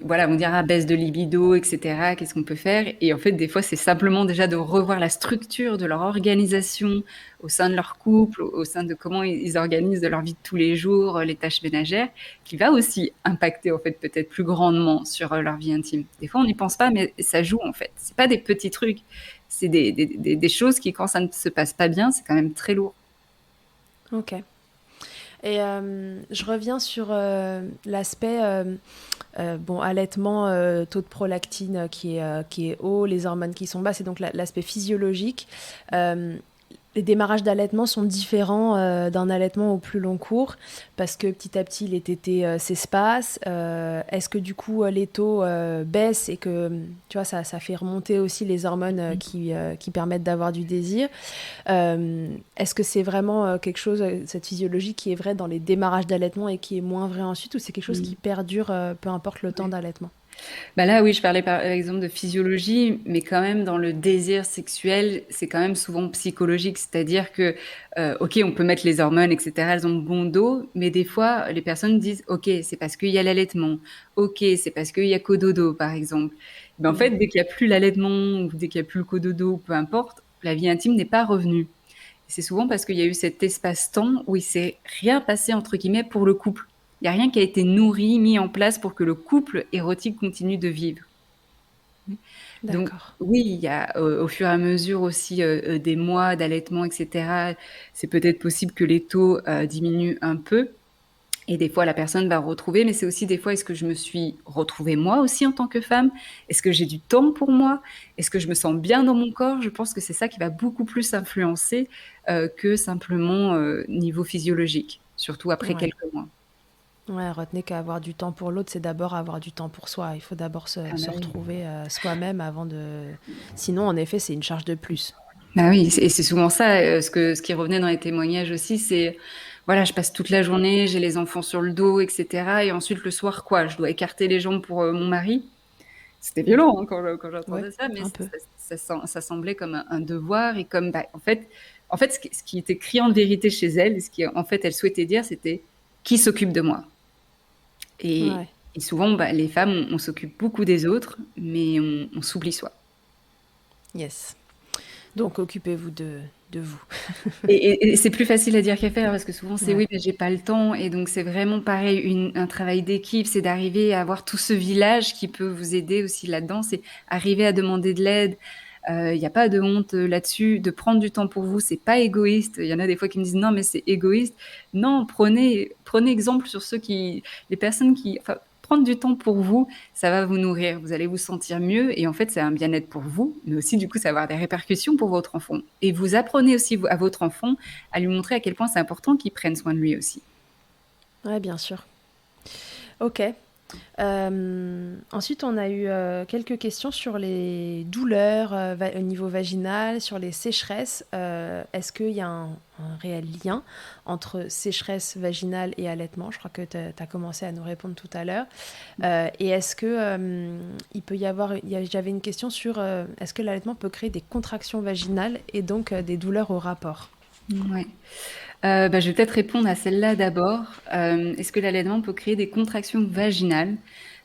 voilà, vont dire ah, baisse de libido, etc. Qu'est-ce qu'on peut faire? Et en fait, des fois, c'est simplement déjà de revoir la structure de leur organisation au sein de leur couple, au sein de comment ils organisent de leur vie de tous les jours, les tâches ménagères, qui va aussi impacter en fait peut-être plus grandement sur leur vie intime. Des fois, on n'y pense pas, mais ça joue en fait. C'est pas des petits trucs, c'est des choses qui, quand ça ne se passe pas bien, c'est quand même très lourd. Ok. Et je reviens sur l'aspect bon, allaitement, taux de prolactine qui est haut, les hormones qui sont basses, et donc l'aspect physiologique. Euh, les démarrages d'allaitement sont différents d'un allaitement au plus long cours parce que petit à petit les tétés s'espacent. Est-ce que du coup les taux baissent et que tu vois ça fait remonter aussi les hormones qui permettent d'avoir du désir? Est-ce que c'est vraiment quelque chose, cette physiologie qui est vraie dans les démarrages d'allaitement et qui est moins vrai ensuite, ou c'est quelque chose qui Mm. perdure peu importe le temps Ouais. d'allaitement? Bah là, oui, je parlais par exemple de physiologie, mais quand même dans le désir sexuel, c'est quand même souvent psychologique, c'est-à-dire que, ok, on peut mettre les hormones, etc., elles ont bon dos, mais des fois, les personnes disent, ok, c'est parce qu'il y a l'allaitement, ok, c'est parce qu'il y a cododo, par exemple. Mais en fait, Mhm. dès qu'il n'y a plus l'allaitement, ou dès qu'il n'y a plus le cododo, peu importe, la vie intime n'est pas revenue. Et c'est souvent parce qu'il y a eu cet espace-temps où il s'est rien passé, entre guillemets, pour le couple. Il n'y a rien qui a été nourri, mis en place pour que le couple érotique continue de vivre. Donc D'accord. oui, il y a au fur et à mesure aussi des mois d'allaitement, etc. C'est peut-être possible que les taux diminuent un peu. Et des fois, la personne va retrouver, mais c'est aussi des fois, est-ce que je me suis retrouvée moi aussi en tant que femme? Est-ce que j'ai du temps pour moi? Est-ce que je me sens bien dans mon corps? Je pense que c'est ça qui va beaucoup plus influencer que simplement niveau physiologique, surtout après Ouais. quelques mois. Ouais, retenez qu'avoir du temps pour l'autre, c'est d'abord avoir du temps pour soi. Il faut d'abord Ah se bah oui. retrouver soi-même avant de... Sinon, en effet, c'est une charge de plus. Bah oui, et c'est souvent ça, ce qui revenait dans les témoignages aussi, c'est voilà, je passe toute la journée, j'ai les enfants sur le dos, etc. Et ensuite le soir, quoi, je dois écarter les jambes pour mon mari. C'était Mm. violent hein, quand Ouais, j'entendais ça, mais un peu. ça semblait comme un devoir et comme bah, en fait, ce qui était criant de vérité chez elle, et ce qui en fait elle souhaitait dire, c'était qui s'occupe de moi. Et, Ouais, et souvent, bah, les femmes, on s'occupe beaucoup des autres, mais on s'oublie soi. yes. Donc, occupez-vous de vous. Et c'est plus facile à dire qu'à faire parce que souvent c'est Ouais. oui, mais j'ai pas le temps. Et donc c'est vraiment pareil, un travail d'équipe, c'est d'arriver à avoir tout ce village qui peut vous aider aussi là-dedans. C'est arriver à demander de l'aide. Il n'y a pas de honte là-dessus. De prendre du temps pour vous, c'est pas égoïste. Il y en a des fois qui me disent non, mais c'est égoïste. Non, prenez exemple sur les personnes enfin, prendre du temps pour vous, ça va vous nourrir. Vous allez vous sentir mieux et en fait, c'est un bien-être pour vous, mais aussi du coup, ça va avoir des répercussions pour votre enfant. Et vous apprenez aussi à votre enfant à lui montrer à quel point c'est important qu'il prenne soin de lui aussi. Ouais, bien sûr. Ok. Ensuite, on a eu quelques questions sur les douleurs au niveau vaginal, sur les sécheresses. Est-ce qu'il y a un réel lien entre sécheresse vaginale et allaitement? Je crois que tu as commencé à nous répondre tout à l'heure. Et est-ce que il peut y avoir... J'avais une question sur est-ce que l'allaitement peut créer des contractions vaginales et donc des douleurs au rapport? Ouais. Bah, je vais peut-être répondre à celle-là d'abord. Est-ce que l'allaitement peut créer des contractions vaginales?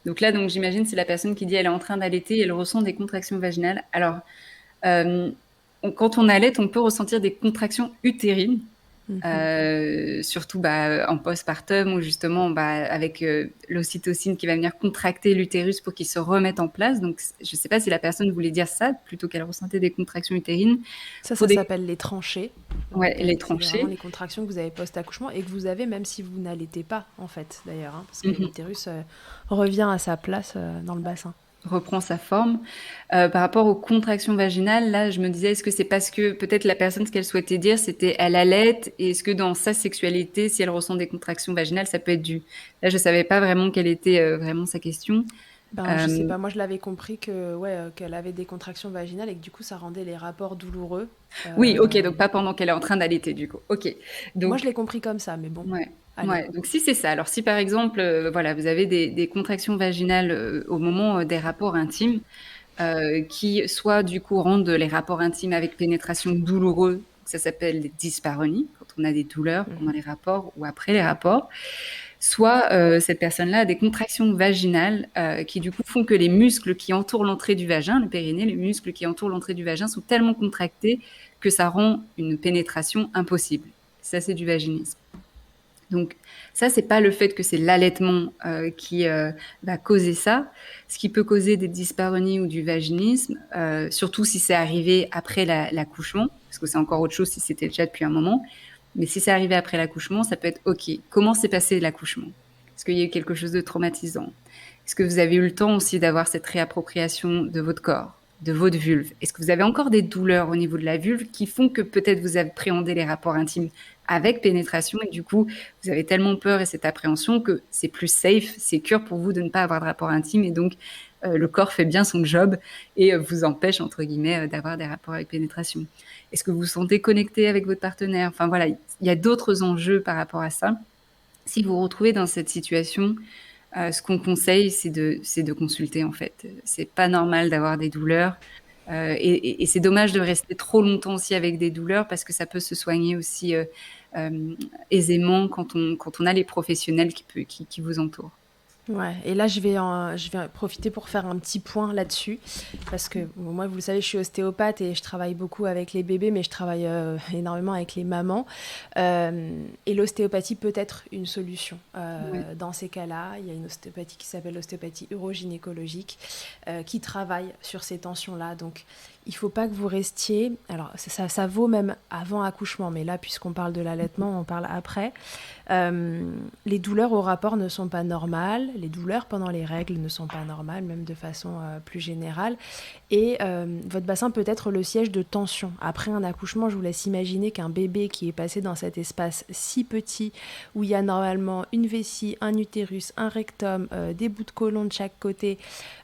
Donc là, donc j'imagine c'est la personne qui dit elle est en train d'allaiter et elle ressent des contractions vaginales. Alors, euh, quand on allaite, on peut ressentir des contractions utérines. Mhm. Surtout bah, en postpartum où justement bah, avec l'ocytocine qui va venir contracter l'utérus pour qu'il se remette en place. Donc je ne sais pas si la personne voulait dire ça plutôt qu'elle ressentait des contractions utérines. Ça Pour des s'appelle les tranchées. ouais, Donc, les c'est vraiment tranchées. les contractions que vous avez post-accouchement et que vous avez même si vous n'allaitez pas, en fait, d'ailleurs, hein, parce que Mhm. l'utérus revient à sa place dans le bassin. Reprend sa forme. Par rapport aux contractions vaginales, là, je me disais, est-ce que c'est parce que peut-être la personne, ce qu'elle souhaitait dire, c'était elle allaite, et est-ce que dans sa sexualité, si elle ressent des contractions vaginales, ça peut être dû. Là, je savais pas vraiment quelle était vraiment sa question. Ben, je sais Euh, pas, moi je l'avais compris que, ouais, qu'elle avait des contractions vaginales et que du coup ça rendait les rapports douloureux. oui, ok, Euh, donc pas pendant qu'elle est en train d'allaiter, du coup. Ok, Moi je donc l'ai compris comme ça, mais bon, ouais. allez. Ouais, donc si c'est ça, alors si par exemple, voilà, vous avez des contractions vaginales au moment des rapports intimes, qui soit du coup rendent les rapports intimes avec pénétration douloureux, ça s'appelle les dyspareunies, quand on a des douleurs pendant Mhm. les rapports ou après les rapports, soit cette personne-là a des contractions vaginales qui du coup font que les muscles qui entourent l'entrée du vagin, le périnée, les muscles qui entourent l'entrée du vagin sont tellement contractés que ça rend une pénétration impossible. Ça, c'est du vaginisme. Donc ça, c'est pas le fait que c'est l'allaitement qui va causer ça. Ce qui peut causer des dyspareunies ou du vaginisme, surtout si c'est arrivé après l'accouchement, parce que c'est encore autre chose si c'était déjà depuis un moment. Mais si c'est arrivé après l'accouchement, ça peut être OK. Comment s'est passé l'accouchement? Est-ce qu'il y a eu quelque chose de traumatisant? Est-ce que vous avez eu le temps aussi d'avoir cette réappropriation de votre corps, de votre vulve? Est-ce que vous avez encore des douleurs au niveau de la vulve qui font que peut-être vous appréhendez les rapports intimes avec pénétration et du coup, vous avez tellement peur et cette appréhension que c'est plus safe, c'est sûr pour vous de ne pas avoir de rapport intime et donc le corps fait bien son job et vous empêche, entre guillemets, d'avoir des rapports avec pénétration. Est-ce que vous vous sentez connecté avec votre partenaire? Enfin voilà, il y a d'autres enjeux par rapport à ça. Si vous vous retrouvez dans cette situation, ce qu'on conseille, c'est de consulter en fait. C'est pas normal d'avoir des douleurs. Et c'est dommage de rester trop longtemps aussi avec des douleurs parce que ça peut se soigner aussi aisément quand on a les professionnels qui vous entourent. Ouais, et là je vais profiter pour faire un petit point là-dessus, parce que bon, moi, vous le savez, je suis ostéopathe et je travaille beaucoup avec les bébés, mais je travaille énormément avec les mamans. Et l'ostéopathie peut être une solution. Ouais. Dans ces cas-là, il y a une ostéopathie qui s'appelle l'ostéopathie urogynécologique, qui travaille sur ces tensions-là. Donc, il ne faut pas que vous restiez. Alors, ça vaut même avant accouchement, mais là, puisqu'on parle de l'allaitement, on parle après. Les douleurs au rapport ne sont pas normales, les douleurs pendant les règles ne sont pas normales, même de façon plus générale. Et votre bassin peut être le siège de tension. Après un accouchement, je vous laisse imaginer qu'un bébé qui est passé dans cet espace si petit, où il y a normalement une vessie, un utérus, un rectum, des bouts de côlon de chaque côté,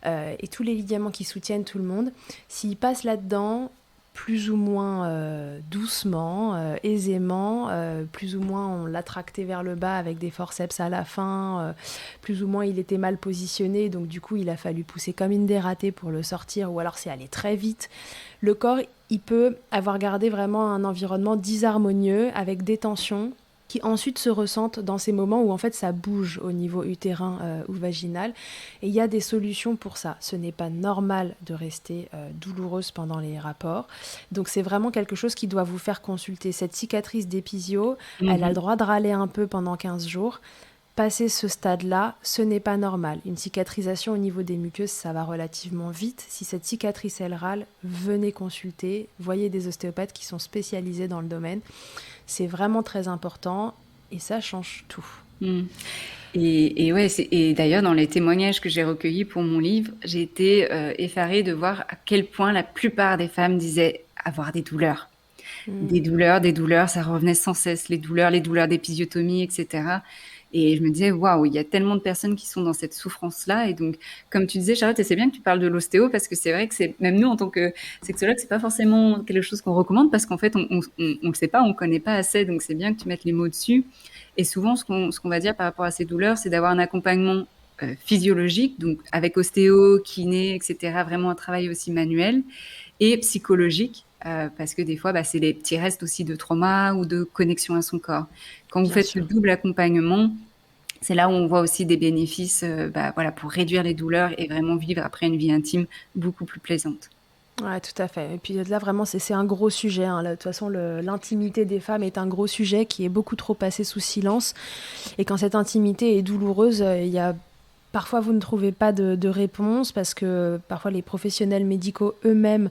et tous les ligaments qui soutiennent tout le monde, s'il passe là-dedans, plus ou moins doucement, aisément, plus ou moins on l'a tracté vers le bas avec des forceps à la fin, plus ou moins il était mal positionné, donc du coup il a fallu pousser comme une dératée pour le sortir, ou alors c'est allé très vite. Le corps, il peut avoir gardé vraiment un environnement disharmonieux avec des tensions qui ensuite se ressentent dans ces moments où en fait ça bouge au niveau utérin ou vaginal. Et il y a des solutions pour ça. Ce n'est pas normal de rester douloureuse pendant les rapports. Donc c'est vraiment quelque chose qui doit vous faire consulter. Cette cicatrice d'épisio, elle a le Mhm. droit de râler un peu pendant 15 jours. Passer ce stade-là, ce n'est pas normal. Une cicatrisation au niveau des muqueuses, ça va relativement vite. Si cette cicatrice, elle râle, venez consulter. Voyez des ostéopathes qui sont spécialisés dans le domaine. C'est vraiment très important et ça change tout. Mm. Et ouais, et d'ailleurs, dans les témoignages que j'ai recueillis pour mon livre, j'ai été effarée de voir à quel point la plupart des femmes disaient avoir des douleurs. Mm. Des douleurs, ça revenait sans cesse, les douleurs d'épisiotomie, etc. Et je me disais, waouh, il y a tellement de personnes qui sont dans cette souffrance-là. Et donc, comme tu disais, Charlotte, et c'est bien que tu parles de l'ostéo, parce que c'est vrai que c'est, même nous, en tant que sexologue, c'est pas forcément quelque chose qu'on recommande, parce qu'en fait, on le sait pas, on connaît pas assez. Donc, c'est bien que tu mettes les mots dessus. Et souvent, ce qu'on va dire par rapport à ces douleurs, c'est d'avoir un accompagnement physiologique, donc avec ostéo, kiné, etc., vraiment un travail aussi manuel, et psychologique, parce que des fois, bah, c'est des petits restes aussi de trauma ou de connexion à son corps. Quand vous Bien faites ce sûr. double accompagnement, c'est là où on voit aussi des bénéfices bah, voilà, pour réduire les douleurs et vraiment vivre après une vie intime beaucoup plus plaisante. Ouais, tout à fait. Et puis là, vraiment, c'est un gros sujet, hein. Là, de toute façon, l'intimité des femmes est un gros sujet qui est beaucoup trop passé sous silence. Et quand cette intimité est douloureuse, il y a parfois vous ne trouvez pas de réponse parce que parfois les professionnels médicaux eux-mêmes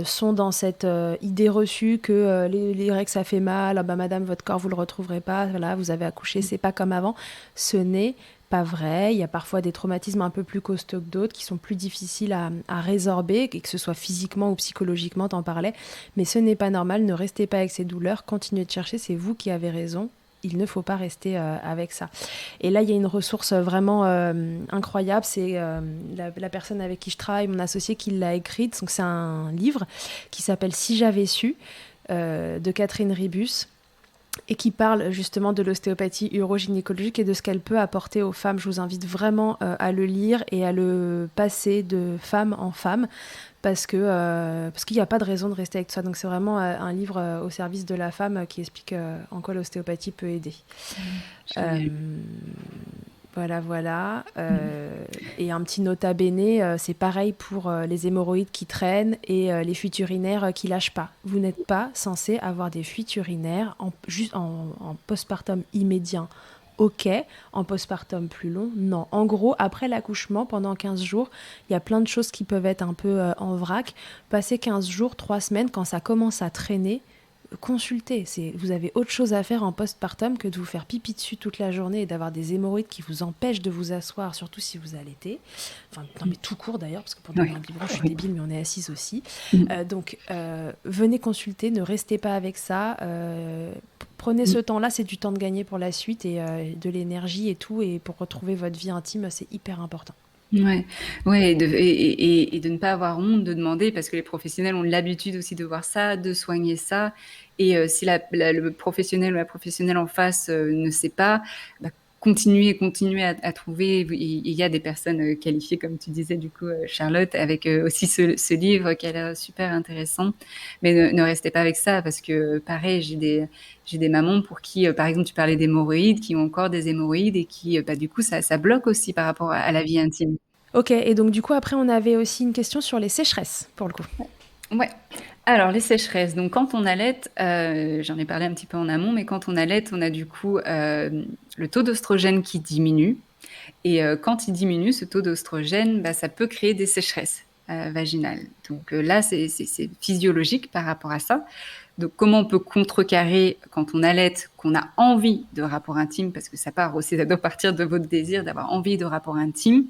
sont dans cette idée reçue que les règles ça fait mal, ah bah madame votre corps vous le retrouverez pas, voilà vous avez accouché c'est pas comme avant. Ce n'est pas vrai, il y a parfois des traumatismes un peu plus costauds que d'autres qui sont plus difficiles à résorber, que ce soit physiquement ou psychologiquement, t'en parlais, mais ce n'est pas normal, ne restez pas avec ces douleurs, continuez de chercher, c'est vous qui avez raison, il ne faut pas rester avec ça. Et là, il y a une ressource vraiment incroyable. C'est la personne avec qui je travaille, mon associé, qui l'a écrite. Donc, c'est un livre qui s'appelle Si j'avais su, de Catherine Ribus, et qui parle justement de l'ostéopathie urogynécologique et de ce qu'elle peut apporter aux femmes. Je vous invite vraiment à le lire et à le passer de femme en femme parce qu'il n'y a pas de raison de rester avec ça. Donc c'est vraiment un livre au service de la femme qui explique en quoi l'ostéopathie peut aider. Euh, Génial. voilà, voilà. Et un petit nota bene, c'est pareil pour les hémorroïdes qui traînent et les fuites urinaires qui lâchent pas. Vous n'êtes pas censé avoir des fuites urinaires juste en postpartum immédiat. Ok, en postpartum plus long, non. En gros, après l'accouchement, pendant 15 jours, il y a plein de choses qui peuvent être un peu en vrac. Passer 15 jours, 3 semaines, quand ça commence à traîner, consultez. Vous avez autre chose à faire en postpartum que de vous faire pipi dessus toute la journée et d'avoir des hémorroïdes qui vous empêchent de vous asseoir, surtout si vous allaitez. Enfin, non, mais tout court d'ailleurs, parce que pour donner Ouais. un biberon, je suis Oui. débile, mais on est assise aussi. Mm. Donc, venez consulter, ne restez pas avec ça. Prenez ce temps-là, c'est du temps de gagner pour la suite et de l'énergie et tout. Et pour retrouver votre vie intime, c'est hyper important. Ouais, ouais, et de ne pas avoir honte de demander, parce que les professionnels ont l'habitude aussi de voir ça, de soigner ça. Et si le professionnel ou la professionnelle en face ne sait pas, bah, continuer à trouver. Il y a des personnes qualifiées, comme tu disais, du coup, Charlotte, avec aussi ce livre qui a l'air super intéressant. Mais ne restez pas avec ça, parce que pareil, j'ai des mamans pour qui, par exemple, tu parlais d'hémorroïdes, qui ont encore des hémorroïdes et qui, du coup, ça bloque aussi par rapport à la vie intime. Ok, et donc du coup après on avait aussi une question sur les sécheresses pour le coup. Ouais. Alors, les sécheresses. Donc, quand on allaite, j'en ai parlé un petit peu en amont, mais quand on allaite, on a du coup le taux d'oestrogène qui diminue. Et quand il diminue, ce taux d'oestrogène, ça peut créer des sécheresses vaginales. Donc là, c'est physiologique par rapport à ça. Donc, comment on peut contrecarrer quand on allaite, qu'on a envie de rapport intime, parce que ça part aussi, ça doit partir de votre désir d'avoir envie de rapport intime,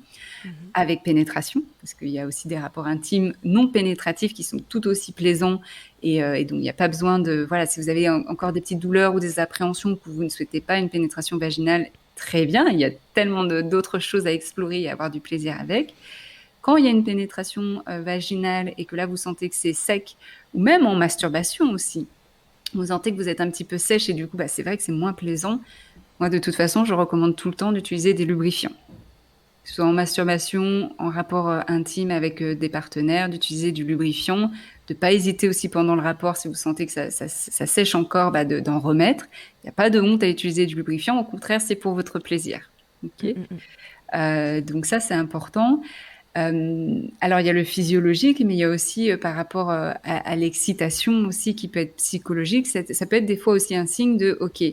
avec pénétration, parce qu'il y a aussi des rapports intimes non pénétratifs qui sont tout aussi plaisants, et donc il n'y a pas besoin de... Voilà, si vous avez encore des petites douleurs ou des appréhensions que vous ne souhaitez pas une pénétration vaginale, très bien, il y a tellement d'autres choses à explorer et à avoir du plaisir avec. Quand il y a une pénétration vaginale et que là vous sentez que c'est sec, ou même en masturbation aussi, vous sentez que vous êtes un petit peu sèche et du coup c'est vrai que c'est moins plaisant. Moi de toute façon je recommande tout le temps d'utiliser des lubrifiants, que ce soit en masturbation, en rapport intime avec des partenaires, d'utiliser du lubrifiant, de ne pas hésiter aussi pendant le rapport, si vous sentez que ça sèche encore, d'en remettre. Il n'y a pas de honte à utiliser du lubrifiant, au contraire, c'est pour votre plaisir. Okay. Donc ça, c'est important. Alors, il y a le physiologique, mais il y a aussi par rapport à l'excitation aussi qui peut être psychologique. Ça peut être des fois aussi un signe de « ok ».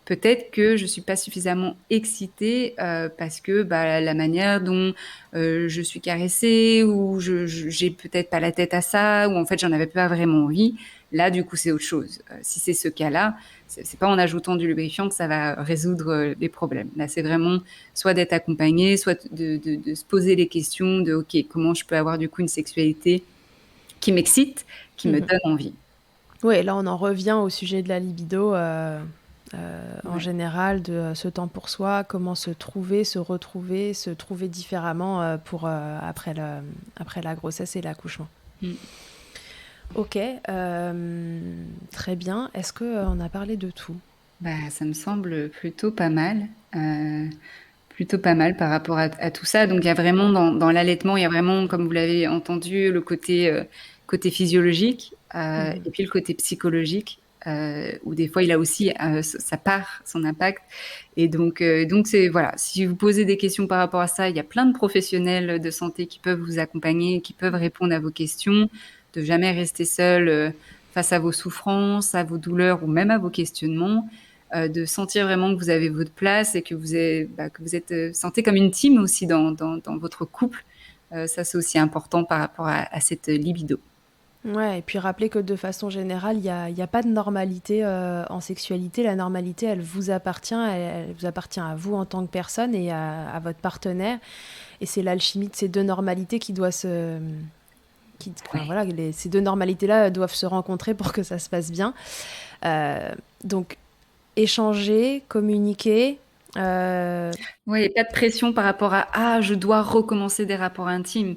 Peut-être que je suis pas suffisamment excitée parce que la manière dont je suis caressée, ou j'ai peut-être pas la tête à ça, ou en fait j'en avais pas vraiment envie. Là, du coup, c'est autre chose. Si c'est ce cas-là, c'est pas en ajoutant du lubrifiant que ça va résoudre les problèmes. Là, c'est vraiment soit d'être accompagné, soit de se poser les questions de ok, comment je peux avoir du coup une sexualité qui m'excite, qui me donne envie. Oui, là on en revient au sujet de la libido. En général, de ce temps pour soi, comment se trouver, se retrouver, se trouver différemment pour après la grossesse et l'accouchement. Ok, très bien. Est-ce qu'on a parlé de tout ? Ça me semble plutôt pas mal. Plutôt pas mal par rapport à tout ça. Donc il y a vraiment dans l'allaitement, il y a vraiment, comme vous l'avez entendu, le côté physiologique et puis le côté psychologique. Où des fois il a aussi sa part, son impact. Et donc c'est voilà, si vous posez des questions par rapport à ça, il y a plein de professionnels de santé qui peuvent vous accompagner, qui peuvent répondre à vos questions, de jamais rester seul face à vos souffrances, à vos douleurs ou même à vos questionnements, de sentir vraiment que vous avez votre place et que vous êtes sentez comme une team aussi dans votre couple. Ça c'est aussi important par rapport à cette libido. Ouais, et puis rappeler que de façon générale, il y a pas de normalité en sexualité. La normalité, elle vous appartient, elle vous appartient à vous en tant que personne et à votre partenaire. Et c'est l'alchimie de ces deux normalités qui doit se... voilà, ces deux normalités-là doivent se rencontrer pour que ça se passe bien. Donc, échanger, communiquer... Oui, pas de pression par rapport à « Ah, je dois recommencer des rapports intimes ».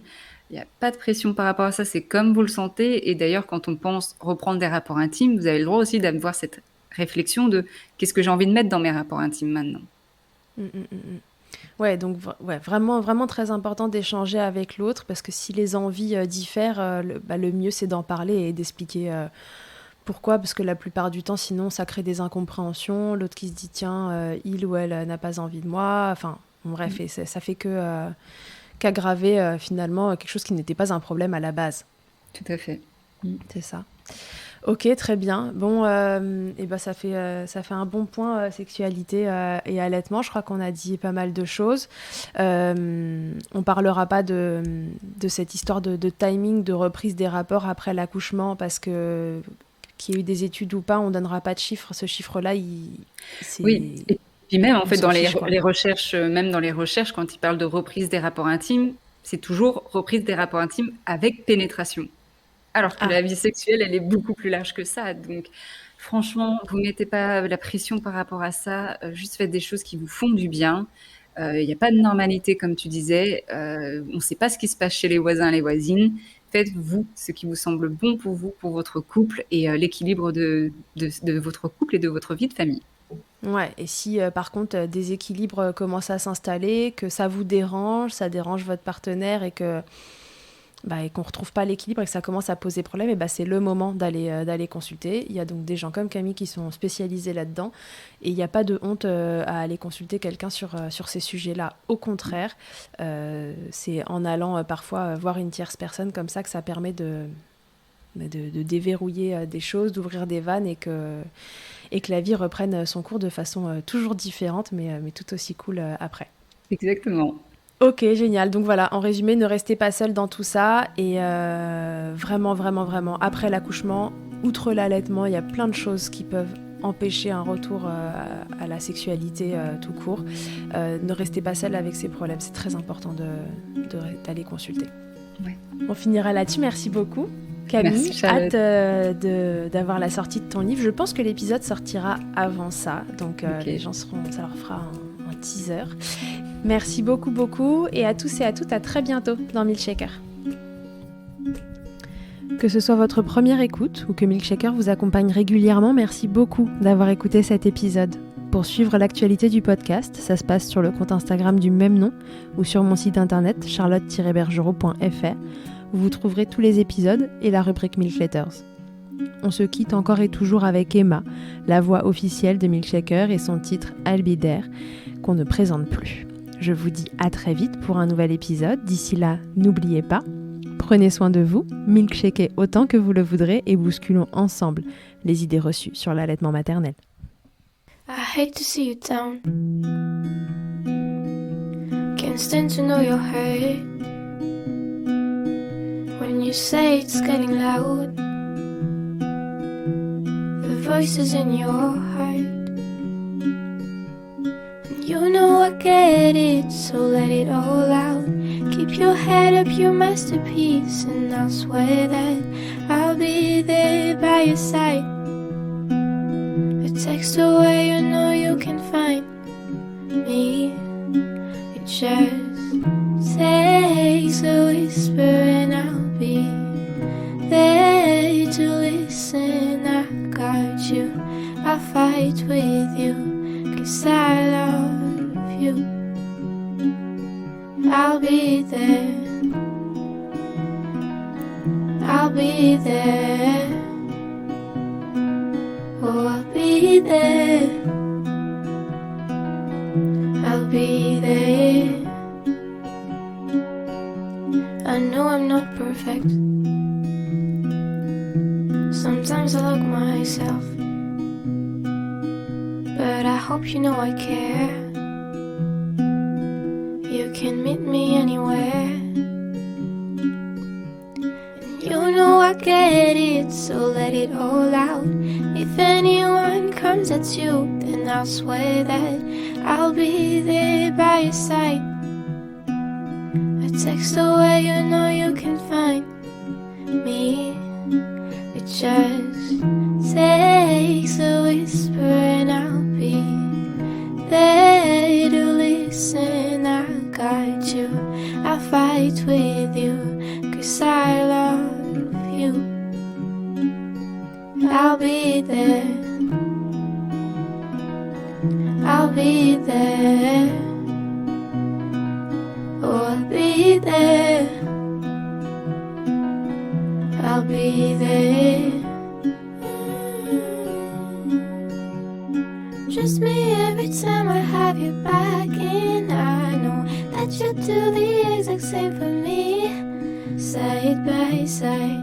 Il n'y a pas de pression par rapport à ça, c'est comme vous le sentez. Et d'ailleurs, quand on pense reprendre des rapports intimes, vous avez le droit aussi d'avoir cette réflexion de qu'est-ce que j'ai envie de mettre dans mes rapports intimes maintenant. Ouais, donc vraiment, vraiment très important d'échanger avec l'autre, parce que si les envies diffèrent, le mieux c'est d'en parler et d'expliquer pourquoi, parce que la plupart du temps, sinon ça crée des incompréhensions, l'autre qui se dit tiens, il ou elle n'a pas envie de moi, enfin bref, et ça fait qu'aggraver finalement quelque chose qui n'était pas un problème à la base. Tout à fait. C'est ça. Ok, très bien. Bon, ça fait un bon point sexualité et allaitement. Je crois qu'on a dit pas mal de choses. On parlera pas de cette histoire de timing, de reprise des rapports après l'accouchement, parce que qu'il y ait eu des études ou pas, on donnera pas de chiffres. Ce chiffre-là, oui. Et puis même en fait dans les recherches, même dans les recherches, quand ils parlent de reprise des rapports intimes, c'est toujours reprise des rapports intimes avec pénétration. Alors que la vie sexuelle, elle est beaucoup plus large que ça. Donc, franchement, vous ne mettez pas la pression par rapport à ça. Juste faites des choses qui vous font du bien. Il n'y a pas de normalité, comme tu disais. On ne sait pas ce qui se passe chez les voisins et les voisines. Faites-vous ce qui vous semble bon pour vous, pour votre couple et l'équilibre de votre couple et de votre vie de famille. Ouais, et si par contre des équilibres commencent à s'installer, que ça vous dérange, ça dérange votre partenaire et qu'on ne retrouve pas l'équilibre et que ça commence à poser problème, et c'est le moment d'aller consulter. Il y a donc des gens comme Camille qui sont spécialisés là-dedans et il n'y a pas de honte à aller consulter quelqu'un sur ces sujets-là. Au contraire, c'est en allant parfois voir une tierce personne comme ça que ça permet de déverrouiller des choses, d'ouvrir des vannes et que la vie reprenne son cours de façon toujours différente mais tout aussi cool après. Exactement. Ok, génial. Donc voilà, en résumé, ne restez pas seul dans tout ça. Et vraiment, vraiment, vraiment, après l'accouchement, outre l'allaitement, il y a plein de choses qui peuvent empêcher un retour à la sexualité tout court. Ne restez pas seul avec ces problèmes. C'est très important d'aller consulter. Ouais. On finira là-dessus. Merci beaucoup, Camille. Merci, Charlotte. Hâte d'avoir la sortie de ton livre. Je pense que l'épisode sortira avant ça. Donc les gens ça leur fera un teaser. Merci beaucoup, beaucoup, et à tous et à toutes, à très bientôt dans Milkshaker. Que ce soit votre première écoute ou que Milkshaker vous accompagne régulièrement, merci beaucoup d'avoir écouté cet épisode. Pour suivre l'actualité du podcast, ça se passe sur le compte Instagram du même nom ou sur mon site internet charlotte-bergerot.fr où vous trouverez tous les épisodes et la rubrique Milk Letters. On se quitte encore et toujours avec Emma, la voix officielle de Milkshaker et son titre I'll Be There, qu'on ne présente plus. Je vous dis à très vite pour un nouvel épisode. D'ici là, n'oubliez pas, prenez soin de vous, milkshakez autant que vous le voudrez et bousculons ensemble les idées reçues sur l'allaitement maternel. I hate to see you down. Can't stand to know you're hurt. When you say it's getting loud, the voices in your heart. You know I get it, so let it all out. Keep your head up, your masterpiece, and I'll swear that I'll be there by your side. A text away, you know you can find me. It just takes a whisper and I'll be there to listen. I got you, I'll fight with you, 'cause I love you. I'll be there, I'll be there, oh I'll be there, I'll be there. I know I'm not perfect, sometimes I look myself, but I hope you know I care. You can meet me anywhere. And you know I get it, so let it all out. If anyone comes at you, then I'll swear that I'll be there by your side. A text away, you know you can find me. It just takes a whisper and I'll be there to listen. I got you, I'll fight with you, 'cause I love you. I'll be there, I'll be there, oh I'll be there, I'll be there. Just me every time I have you back, and I know that you do the exact same for me. Side by side,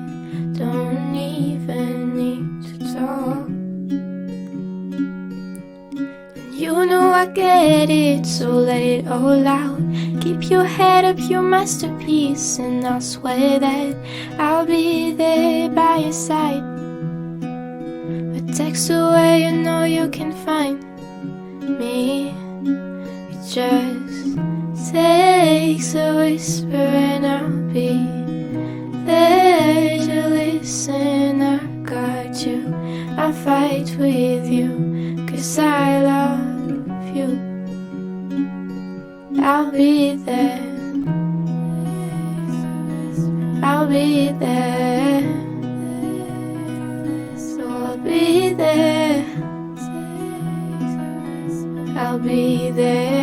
don't even need to talk. And you know I get it, so let it all out. Keep your head up, your masterpiece, and I'll swear that I'll be there by your side. A text away, you know you can find me. It just takes a whisper and I'll be there to listen. I got you, I'll fight with you, 'cause I love you. I'll be there, I'll be there, so I'll be there, I'll be there